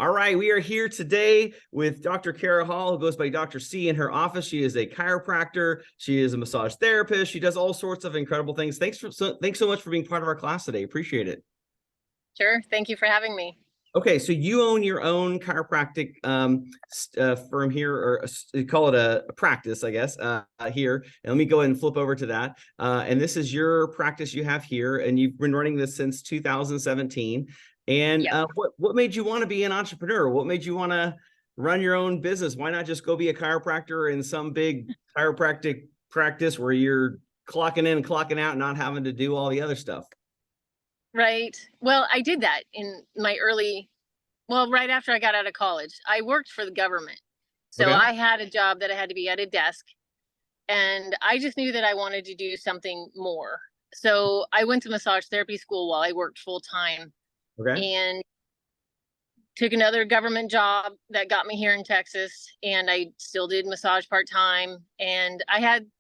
All right, we are here today with Dr. Cara Hall, who goes by Dr. C in her office. She is a chiropractor. She is a massage therapist. She does all sorts of incredible things. Thanks so much for being part of our class today. Appreciate it. Sure. Thank you for having me. Okay, so you own your own chiropractic firm here, or call it a practice, I guess, here. And let me go ahead and flip over to that. And this is your practice you have here, and you've been running this since 2017. And Yeah. what made you want to be an entrepreneur? What made you want to run your own business? Why not just go be a chiropractor in some big chiropractic practice where you're clocking in and clocking out, not having to do all the other stuff? Right. Well, I did that in my right after I got out of college. I worked for the government. So Okay. I had a job that I had to be at a desk, and I just knew that I wanted to do something more. So I went to massage therapy school while I worked full time Okay. and took another government job that got me here in Texas. And I still did massage part time. And I had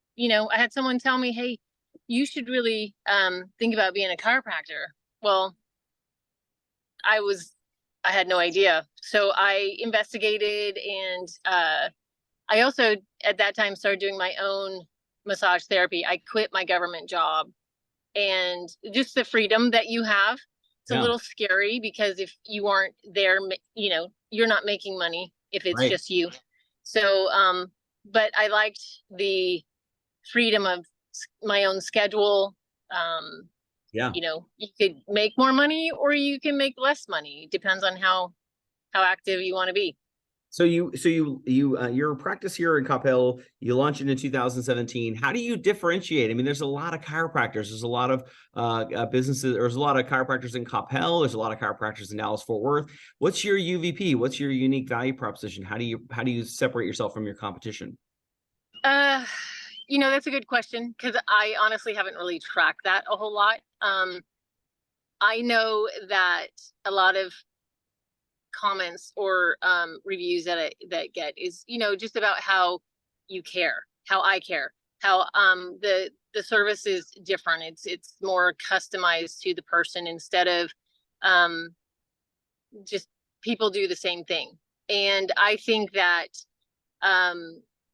someone tell me, hey, you should really think about being a chiropractor. Well, I had no idea. So I investigated, and I also at that time started doing my own massage therapy. I quit my government job, and just the freedom that you have. It's a Yeah. little scary because if you aren't there, you're not making money if it's Right. just you. So, but I liked the freedom of my own schedule. Yeah. You could make more money or you can make less money. It depends on how active you want to be. So your practice here in Coppell, you launched it in 2017. How do you differentiate? I mean, there's a lot of chiropractors. There's a lot of businesses. There's a lot of chiropractors in Coppell. There's a lot of chiropractors in Dallas Fort Worth. What's your UVP? What's your unique value proposition? How do you separate yourself from your competition? Uh, that's a good question because I honestly haven't really tracked that a whole lot. I know that a lot of comments or reviews that get is just about how you care, how I care, how the service is different. It's more customized to the person instead of um just people do the same thing. And I think that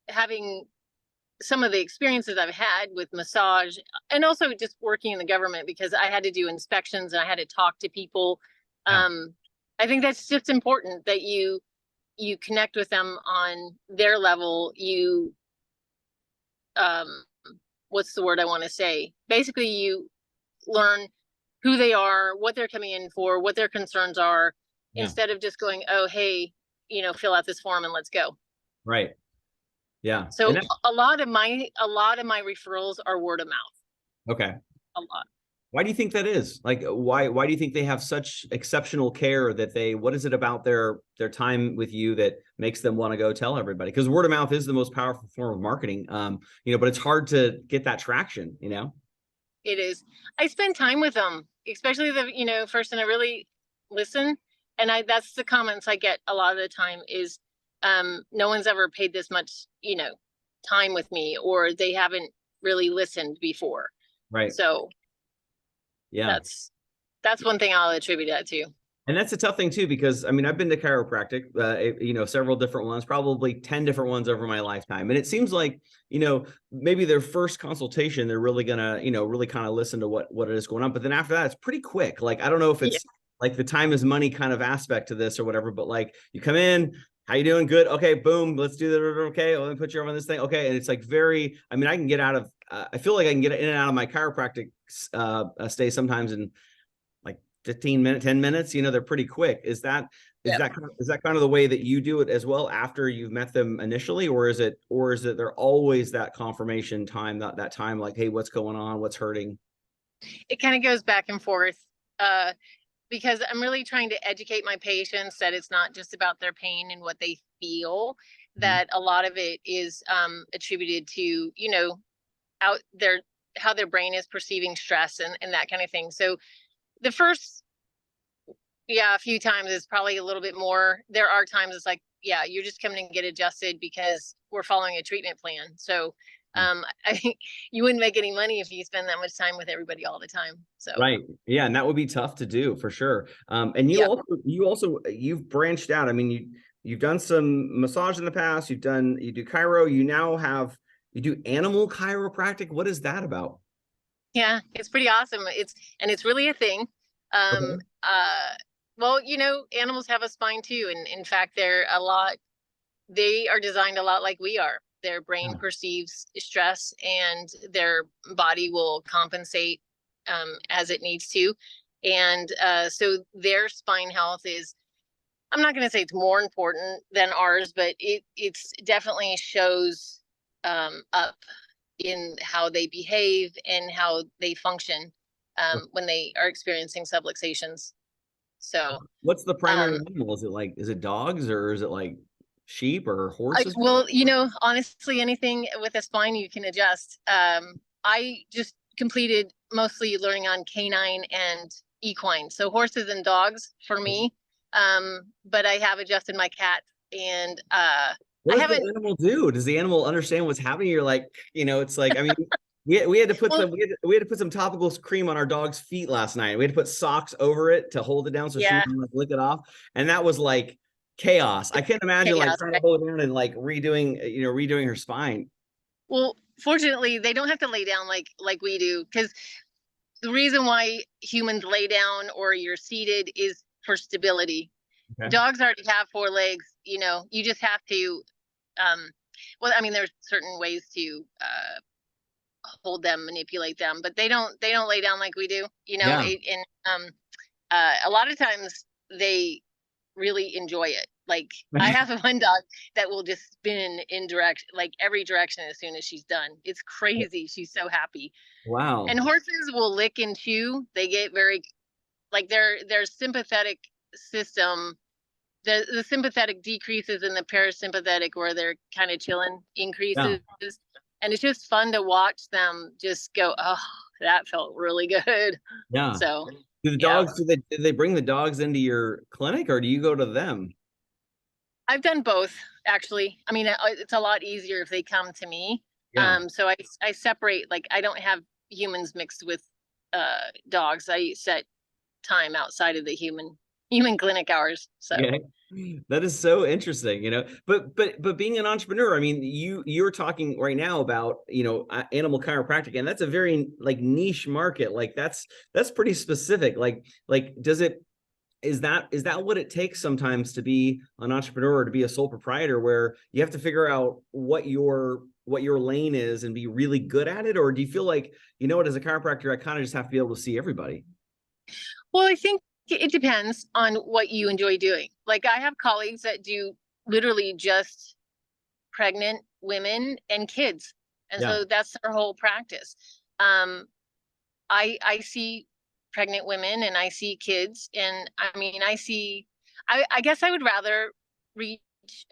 having some of the experiences I've had with massage and also just working in the government because I had to do inspections and I had to talk to people. Yeah. I think that's just important that you connect with them on their level. Um, what's the word I want to say? Basically, you learn who they are, what they're coming in for, what their concerns are, Yeah. instead of just going, oh, hey, fill out this form and let's go. Right. Yeah. So a lot of my referrals are word of mouth. Okay. A lot. Why do you think that is? Like, why do you think they have such exceptional care that what is it about their time with you that makes them want to go tell everybody? Because word of mouth is the most powerful form of marketing. But it's hard to get that traction, It is. I spend time with them, especially the first, and I really listen. And that's the comments I get a lot of the time is no one's ever paid this much, time with me, or they haven't really listened before. Right. So Yeah. that's one thing I'll attribute that to. And that's a tough thing too, because I mean, I've been to chiropractic, several different ones, probably 10 different ones over my lifetime. And it seems like, maybe their first consultation, they're really gonna, really kind of listen to what it is going on. But then after that, it's pretty quick. Like, I don't know if it's like the time is money kind of aspect to this or whatever, but like you come in, how you doing? Good. Okay. Boom. Let's do that. Okay. Let me put you on this thing. Okay. And it's like I can get out of, I feel like I can get in and out of my chiropractic stay sometimes in 10 minutes, they're pretty quick. Is that kind of the way that you do it as well after you've met them initially, or is it there always that confirmation time, that time like, hey, what's going on? What's hurting? It kind of goes back and forth because I'm really trying to educate my patients that it's not just about their pain and what they feel, that a lot of it is attributed to, out their how their brain is perceiving stress and that kind of thing. So the first, a few times is probably a little bit more. There are times it's like, you're just coming and get adjusted because we're following a treatment plan. So I think you wouldn't make any money if you spend that much time with everybody all the time. So Right. Yeah, and that would be tough to do for sure. And yeah, you've branched out. I mean, you've done some massage in the past, you do chiro, you do animal chiropractic. What is that about? yeah, it's pretty awesome. It's really a thing. Um, Okay. uh, well, animals have a spine too, and in fact, they are designed a lot like we are. Their brain Yeah. perceives stress, and their body will compensate as it needs to. And so their spine health is, I'm not going to say it's more important than ours, but it's definitely shows up in how they behave and how they function when they are experiencing subluxations. So, What's the primary um, animal? Is it dogs or is it like sheep or horses? well, honestly, anything with a spine you can adjust. I just completed mostly learning on canine and equine, so horses and dogs for me. But I have adjusted my cat, and I What does the haven't. animal do? Does the animal understand what's happening? You're like, it's like, I mean, we had to put Well, we had to put some topical cream on our dog's feet last night. We had to put socks over it to hold it down so she yeah, wouldn't like, lick it off. And that was like chaos. I it's can't imagine like chaos, trying to right? hold it down and like redoing her spine. Well, fortunately, they don't have to lay down like we do, because the reason why humans lay down or you're seated is for stability. Okay. Dogs already have four legs. You just have to. Um, well, I mean, there's certain ways to hold them, manipulate them, but they don't lay down like we do. Yeah. And a lot of times they really enjoy it. Like, I have one dog that will just spin in direction, like every direction, as soon as she's done. It's crazy. She's so happy. And Wow. horses will lick and chew. They get very, like, their sympathetic system, the sympathetic decreases and the parasympathetic, where they're kind of chilling, Yeah. increases. And it's just fun to watch them just go, oh, that felt really good. Yeah. So yeah, Do they bring the dogs into your clinic or do you go to them? I've done both, actually. I mean, it's a lot easier if they come to me. Yeah. So I separate, like, I don't have humans mixed with dogs. I set time outside of the human clinic hours. So Okay. That is so interesting. But being an entrepreneur, I mean, you're talking right now about, animal chiropractic, and that's a very like niche market. Like that's pretty specific. Like is that what it takes sometimes to be an entrepreneur or to be a sole proprietor, where you have to figure out what your lane is and be really good at it? Or do you feel like, as a chiropractor, I kind of just have to be able to see everybody? well, I think it depends on what you enjoy doing. Like, I have colleagues that do literally just pregnant women and kids. And Yeah. so that's their whole practice. Um, I see pregnant women and I see kids, and I mean, I guess I would rather reach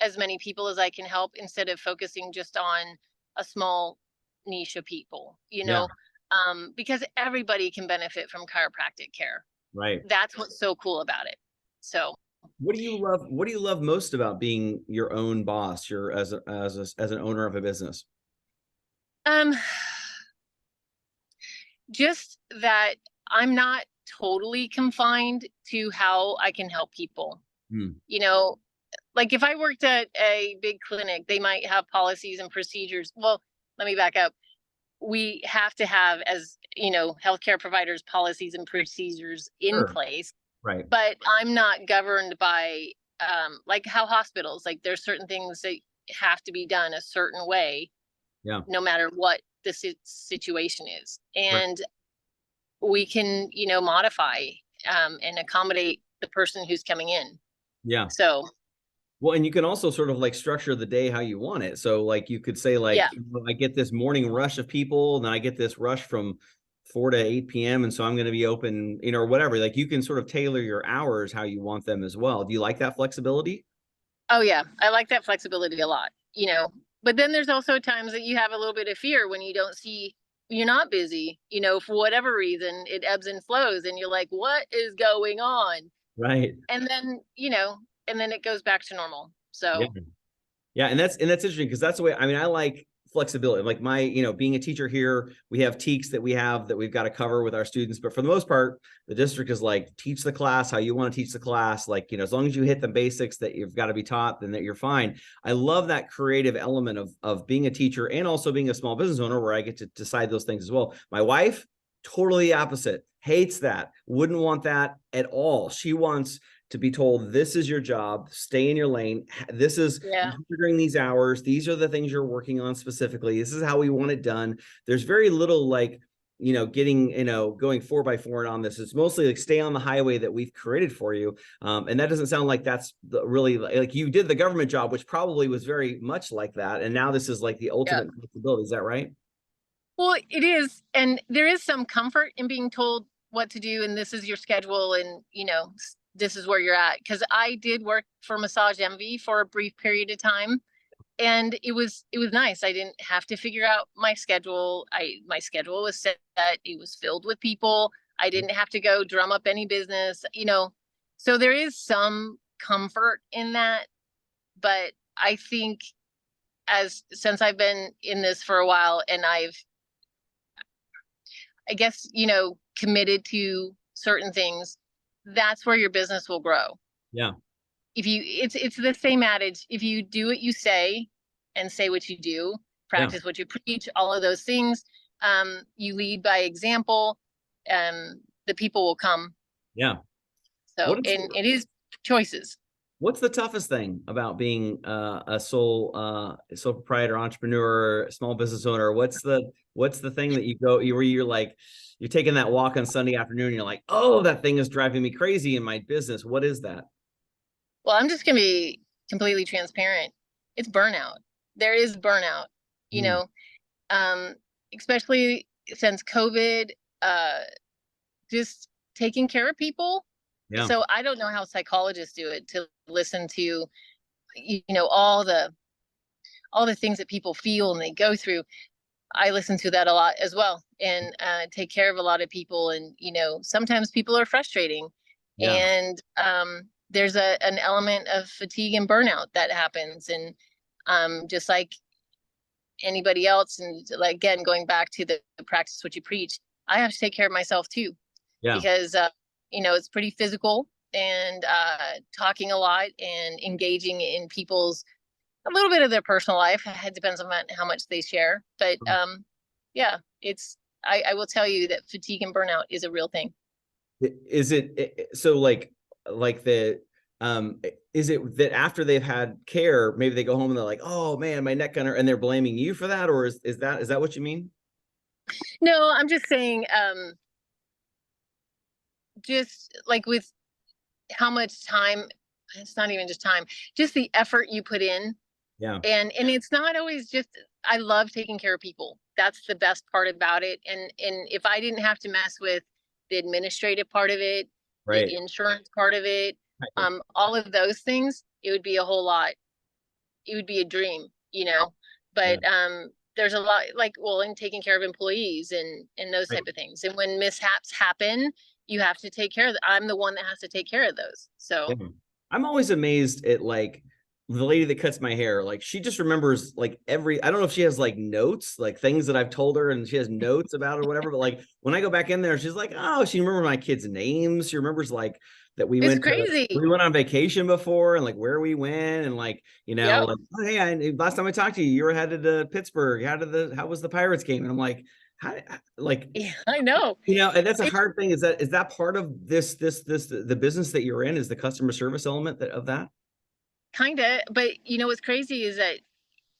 as many people as I can help, instead of focusing just on a small niche of people, Yeah. because everybody can benefit from chiropractic care. Right. That's what's so cool about it. So, What do you love most about being your own boss, as an owner of a business? um, just that I'm not totally confined to how I can help people. Hmm. You know, like, if I worked at a big clinic, they might have policies and procedures. Well, let me back up. We have to have, as healthcare providers, policies and procedures in Sure. place, Right. but I'm not governed by like how hospitals, like, there's certain things that have to be done a certain way, Yeah. no matter what the situation is. Right. And we can, modify and accommodate the person who's coming in. Yeah. So Well, and you can also sort of like structure the day how you want it. So like you could say like, yeah. I get this morning rush of people, and then I get this rush from 4 to 8 p.m. And so I'm going to be open, or whatever. Like you can sort of tailor your hours how you want them as well. Do you like that flexibility? Oh yeah, I like that flexibility a lot. But then there's also times that you have a little bit of fear when you don't see, you're not busy, for whatever reason, it ebbs and flows, and you're like, what is going on? Right. And then, and then it goes back to normal. Yeah. So Yeah, and that's interesting because that's the way, I mean, I like flexibility. Like my, being a teacher here, we have teaks that we've got to cover with our students. But for the most part, the district is like, teach the class how you want to teach the class. Like, as long as you hit the basics that you've got to be taught, then that you're fine. I love that creative element of being a teacher and also being a small business owner where I get to decide those things as well. My wife, totally the opposite, hates that, wouldn't want that at all. She wants to be told, this is your job, stay in your lane. This is during these hours. These are the things you're working on specifically. This is how we want it done. There's very little like, getting, going 4x4 on this. It's mostly like stay on the highway that we've created for you. And that doesn't sound like that's really like you did the government job, which probably was very much like that. And now this is like the ultimate flexibility. Is that right? Well, it is. And there is some comfort in being told what to do. And this is your schedule. And, this is where you're at. Because I did work for Massage Envy for a brief period of time. And it was nice. I didn't have to figure out my schedule. My schedule was set. It was filled with people. I didn't have to go drum up any business, So there is some comfort in that. But I think since I've been in this for a while and I guess, committed to certain things, that's where your business will grow. Yeah. It's the same adage. If you do what you say and say what you do, practice what you preach, all of those things, you lead by example, the people will come. Yeah. So, and it is choices. What's the toughest thing about being a sole proprietor, entrepreneur, small business owner? What's the thing that where you're like, you're taking that walk on Sunday afternoon and you're like, oh, that thing is driving me crazy in my business. What is that? Well, I'm just going to be completely transparent. It's burnout. There is burnout, especially since COVID, just taking care of people. Yeah. So I don't know how psychologists do it, to listen to, all the things that people feel and they go through. I listen to that a lot as well, and take care of a lot of people. And, sometimes people are frustrating, and there's an element of fatigue and burnout that happens. And just like anybody else, and like, again, going back to the practice what you preach, I have to take care of myself too, because it's pretty physical, and talking a lot and engaging in people's a little bit of their personal life. It depends on how much they share, but it's I will tell you that fatigue and burnout is a real thing. Is it so like the is it that after they've had care, maybe they go home and they're like, oh man, my neck gunner, and they're blaming you for that? Or is that what you mean? No, I'm just saying, just like with how much time, it's not even just time, just the effort you put in. Yeah. And it's not always just, I love taking care of people. That's the best part about it. And if I didn't have to mess with the administrative part of it, the insurance part of it, all of those things, it would be a whole lot. It would be a dream, but there's a lot, like, in taking care of employees and those type of things. And when mishaps happen, you have to take care of I'm the one that has to take care of those. So I'm always amazed at like the lady that cuts my hair. Like, she just remembers like I don't know if she has like notes, like things that I've told her and she has notes about it or whatever. But like when I go back in there, she's like, oh, she remembers my kids' names. She remembers like that we went on vacation before and like where we went and like, like, oh, hey, last time I talked to you, you were headed to Pittsburgh. How was the Pirates game? And I'm like, I know, and that's a hard thing. Is that part of the business that you're in, is the customer service element of that? Kind of, but what's crazy is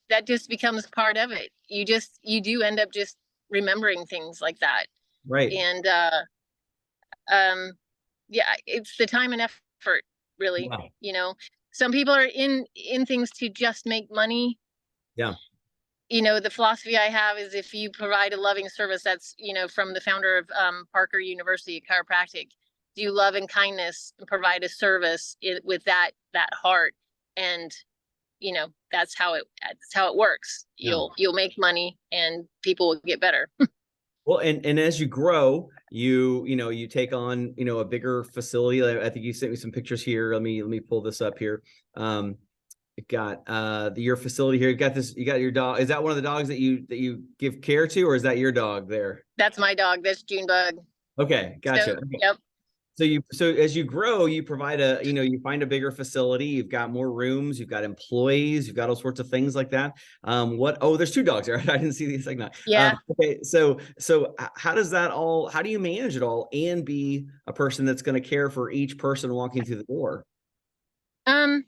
that just becomes part of it. You do end up just remembering things like that. Right. And, it's the time and effort, really. Wow. Some people are in things to just make money. Yeah. The philosophy I have is, if you provide a loving service, that's, from the founder of Parker University of Chiropractic, do love and kindness and provide a service with that heart. And, that's how it works. You'll make money and people will get better. Well, and as you grow, you take on, a bigger facility. I think you sent me some pictures here. Let me pull this up here. got your facility here. You got your dog. Is that one of the dogs that you give care to, or is that your dog there? That's my dog. That's Junebug. Okay, So, gotcha. Okay. yep. So as you grow, you provide you find a bigger facility, you've got more rooms, you've got employees, you've got all sorts of things like that. There's two dogs there. I didn't see these like that. Yeah. Okay, how does that all, how do you manage it all and be a person that's going to care for each person walking through the door? Um,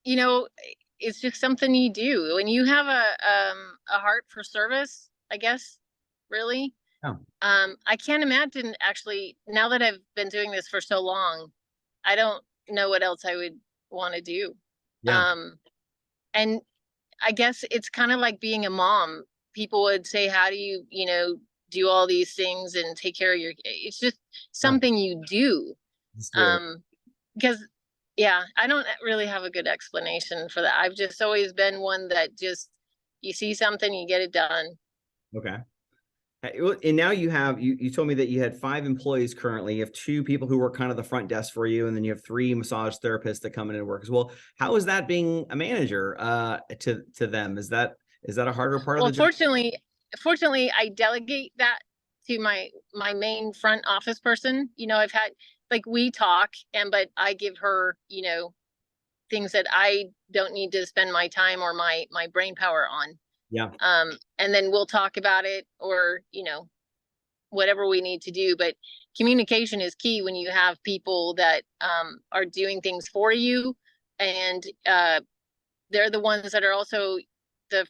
you know, it's just something you do when you have a heart for service, I guess, really. Oh, I can't imagine actually, now that I've been doing this for so long, I don't know what else I would want to do. yeah, Um, and I guess it's kind of like being a mom. People would say, how do you, do all these things and take care of it's just yeah, something you do. that's good. Um, because yeah, I don't really have a good explanation for that. I've just always been one that just, you see something, you get it done. Okay. And now you told me that you had 5 employees currently. You have 2 people who work kind of the front desk for you, and then you have 3 massage therapists that come in and work as well. How is that being a manager to them? Is that a harder part of Well, the job? fortunately, I delegate that to my main front office person. I've had, like, we talk, but I give her, things that I don't need to spend my time or my brain power on. Yeah, And then we'll talk about it, or, whatever we need to do. But communication is key when you have people that are doing things for you, and they're the ones that are also the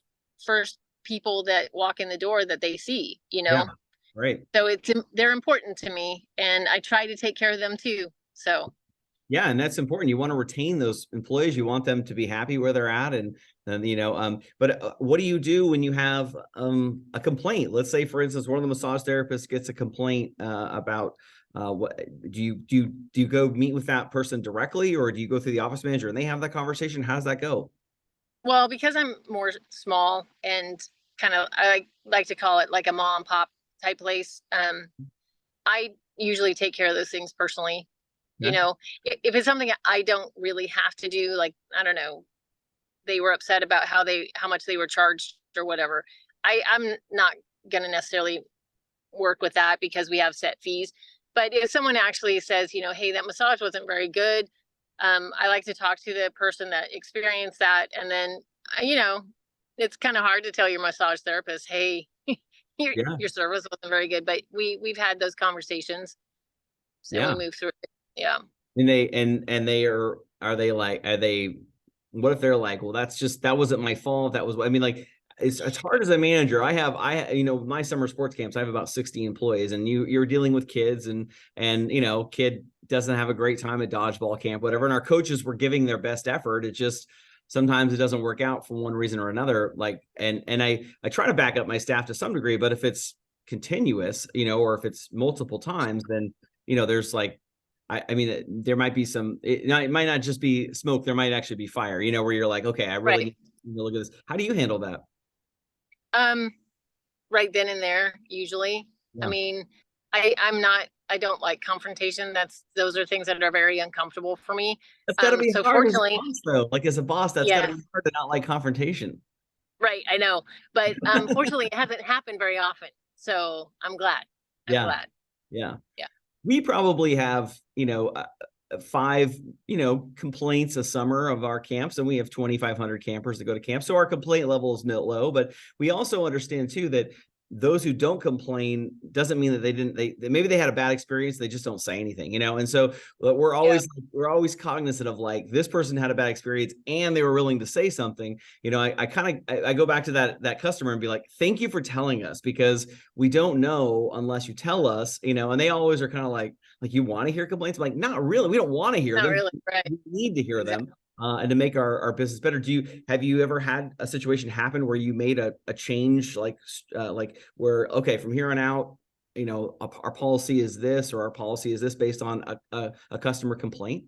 first people that walk in the door that they see. yeah, right. So they're important to me, and I try to take care of them too. So Yeah, and that's important. You want to retain those employees. You want them to be happy where they're at, but what do you do when you have a complaint? Let's say, for instance, one of the massage therapists gets a complaint about what do you go meet with that person directly, or do you go through the office manager and they have that conversation? How does that go? well, because I'm more small and kind of, I like to call it like a mom and pop type place. I usually take care of those things personally. Yeah, If it's something I don't really have to do, like, I don't know, they were upset about how much they were charged or whatever, I'm not going to necessarily work with that because we have set fees. But if someone actually says, hey, that massage wasn't very good, I like to talk to the person that experienced that. And then, it's kind of hard to tell your massage therapist, hey, yeah, your service wasn't very good. But we've had those conversations, so we yeah. move through it. Yeah. And they are they like, are they, what if they're like, well, that wasn't my fault. That was, I mean, like, it's hard as a manager. My summer sports camps, I have about 60 employees, and you're dealing with kids, and kid doesn't have a great time at dodgeball camp, whatever. And our coaches were giving their best effort. It just, sometimes it doesn't work out for one reason or another. Like, and I try to back up my staff to some degree, but if it's continuous, or if it's multiple times, then, there's like, I mean, there might be it might not just be smoke. There might actually be fire, where you're like, okay, I really Right. need to look at this. How do you handle that? Um, right then and there, usually. I Yeah. mean, I don't like confrontation. Those are things that are very uncomfortable for me. That's got to be So hard as a fortunately, boss, though. Like, as a boss, that's got to yeah, be hard to not like confrontation. right, I know. But fortunately it hasn't happened very often. So I'm glad. I'm Yeah. glad. Yeah. Yeah. We probably have, 5, complaints a summer of our camps, and we have 2,500 campers that go to camp. So our complaint level is low, but we also understand too that those who don't complain doesn't mean that maybe they had a bad experience. They just don't say anything, and so Yeah. we're always cognizant of, like, this person had a bad experience and they were willing to say something. I go back to that customer and be like, thank you for telling us, because we don't know unless you tell us, and they always are kind of like, you want to hear complaints? I'm like, not really. We don't want to hear Not them. really. Right. We need to hear them, Exactly. and to make our business better. Have you ever had a situation happen where you made a change, like where, okay, from here on out, our policy is this, or our policy is this, based on a customer complaint?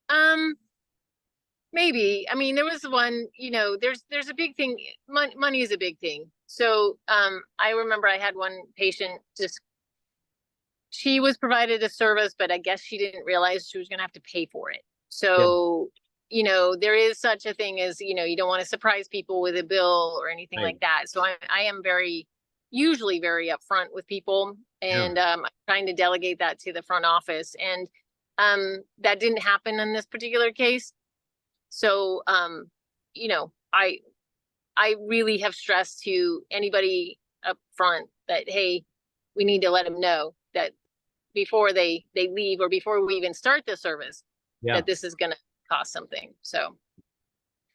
Um, Maybe. I mean, there was one, there's a big thing. Money is a big thing. So I remember I had one patient, just, she was provided a service, but I guess she didn't realize she was going to have to pay for it. Yeah. So, there is such a thing as, you don't want to surprise people with a bill or anything Right. like that. So I am usually very upfront with people, Yeah. and I'm trying to delegate that to the front office. And that didn't happen in this particular case. So, you know, I I really have stressed to anybody up front that, hey, we need to let them know that before they leave, or before we even start the service, Yeah. that this is going to cost something. So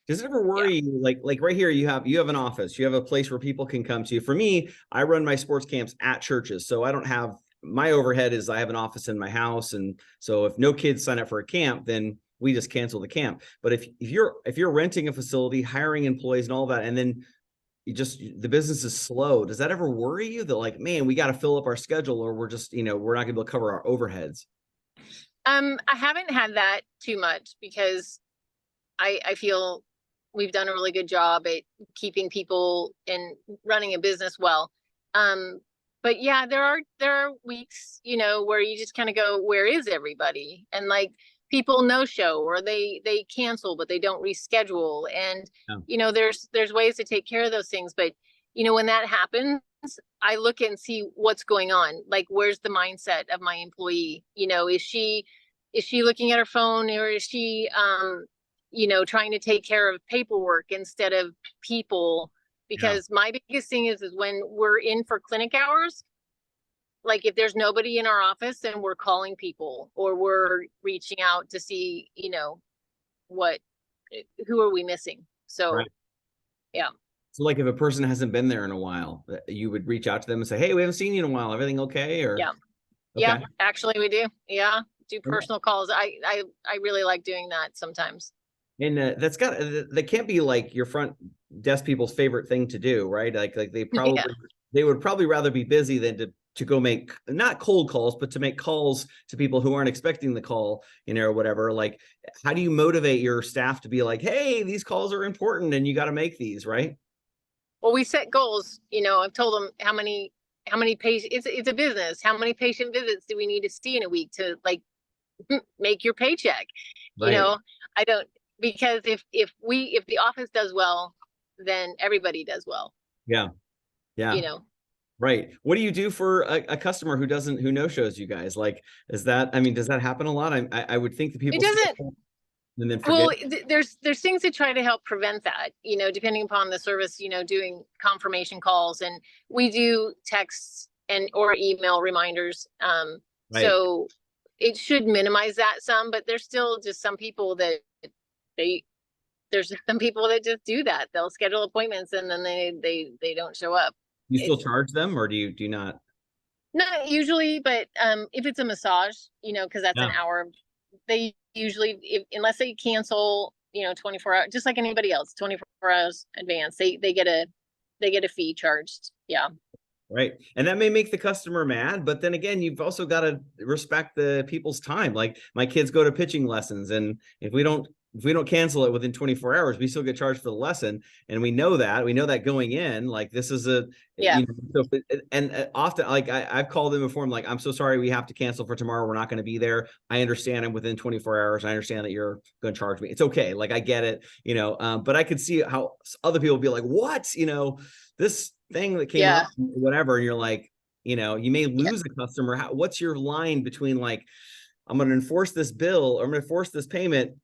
Does it ever yeah. worry you, like right here, you have an office, you have a place where people can come to. For me, I run my sports camps at churches, so I don't have my overhead is I have an office in my house, and so if no kids sign up for a camp, then we just cancel the camp. But if you're renting a facility, hiring employees and all that, and then the business is slow, does that ever worry you that like, man, we got to fill up our schedule, or we're just we're not gonna be able to cover our overheads? I haven't had that too much, because I feel we've done a really good job at keeping people and running a business well. Um, but yeah, there are weeks, where you just kind of go, where is everybody? And like, people no show, or they cancel, but they don't reschedule. And Yeah. there's ways to take care of those things. But when that happens, I look and see what's going on. Like, where's the mindset of my employee? Is she looking at her phone, or is she trying to take care of paperwork instead of people? Yeah. Because my biggest thing is when we're in for clinic hours, like if there's nobody in our office, then we're calling people, or we're reaching out to see, what, who are we missing? So Right. yeah. So like if a person hasn't been there in a while, you would reach out to them and say, "Hey, we haven't seen you in a while. Everything okay?" Or Yeah. Yeah, okay. actually we do. Yeah. Do Yeah. personal calls. I really like doing that sometimes. And that can't be like your front desk people's favorite thing to do, right? Like Yeah. they would probably rather be busy than to go make not cold calls, but to make calls to people who aren't expecting the call, or whatever. Like, how do you motivate your staff to be like, "Hey, these calls are important and you got to make these," right? Well, we set goals. I've told them how many patients, it's a business. How many patient visits do we need to see in a week to, like, make your paycheck? You Right. know, I don't, because if the office does well, then everybody does well, Yeah. you Yeah. know. Right. What do you do for a customer who no shows you guys? Like, I mean, does that happen a lot? I would think that It people doesn't, schedule and then forget. well, there's things to try to help prevent that, depending upon the service, doing confirmation calls, and we do texts and or email reminders. Right. So it should minimize that some, but there's still just some people that they there's some people that just do that. They'll schedule appointments and then they don't show up. You still It's charge them, or do you not? not usually, but if it's a massage, because that's an Yeah. hour, they usually, unless they cancel, 24 hours, just like anybody else, 24 hours advance, they get a fee charged. Yeah. Right. And that may make the customer mad, but then again, you've also got to respect the people's time. Like my kids go to pitching lessons, and if we don't cancel it within 24 hours, we still get charged for the lesson. And we know that going in, like this is Yeah. and often like I've called them before. I'm like, I'm so sorry, we have to cancel for tomorrow. We're not going to be there. I understand I'm within 24 hours. I understand that you're going to charge me. It's okay. Like I get it, but I could see how other people be like, what, this thing that came Yeah. up, whatever, and you're like, you may Yeah. lose a customer. What's your line between like, I'm going to enforce this bill, or I'm going to force this payment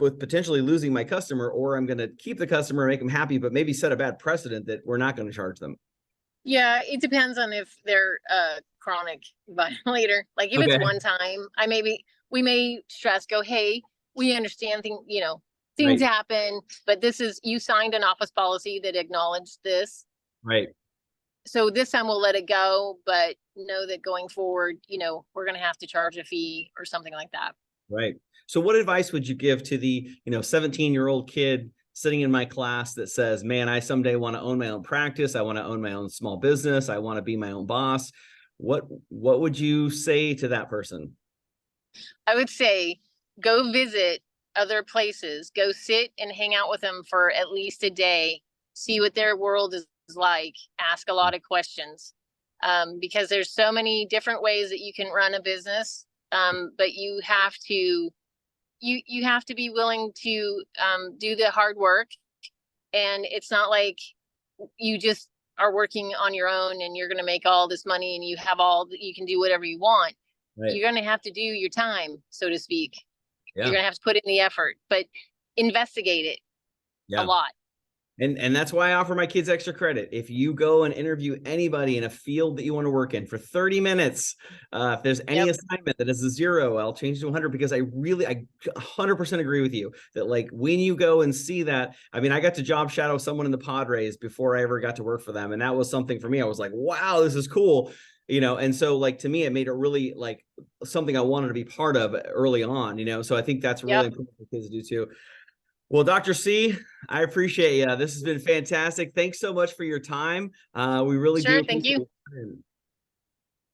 with potentially losing my customer, or I'm going to keep the customer and make them happy, but maybe set a bad precedent that we're not going to charge them. Yeah. It depends on if they're a chronic violator. Like if it's Okay. one time, we may stress, go, hey, we understand things Right. happen, but you signed an office policy that acknowledged this. Right. So this time we'll let it go, but know that going forward, we're going to have to charge a fee or something like that. Right. So what advice would you give to the, 17-year-old kid sitting in my class that says, man, I someday want to own my own practice. I want to own my own small business. I want to be my own boss. What would you say to that person? I would say go visit other places, go sit and hang out with them for at least a day, see what their world is like, ask a lot of questions. Because there's so many different ways that you can run a business. But you have to you have to be willing to do the hard work, and it's not like you just are working on your own and you're going to make all this money and you have all you can do whatever you want. Right. You're going to have to do your time, so to speak. You're Yeah. going to have to put in the effort, but investigate it a Yeah. lot. And that's why I offer my kids extra credit. If you go and interview anybody in a field that you want to work in for 30 minutes, if there's any Yep. assignment that is a 0, I'll change to 100, because I 100% agree with you that, like, when you go and see that, I mean, I got to job shadow someone in the Padres before I ever got to work for them. And that was something for me. I was like, wow, this is cool. And so, like, to me, it made it really like something I wanted to be part of early on, so I think that's really Yep. important for kids to do too. Well, Dr. C, I appreciate you. This has been fantastic. Thanks so much for your time. We really do Sure. Thank appreciate you. it.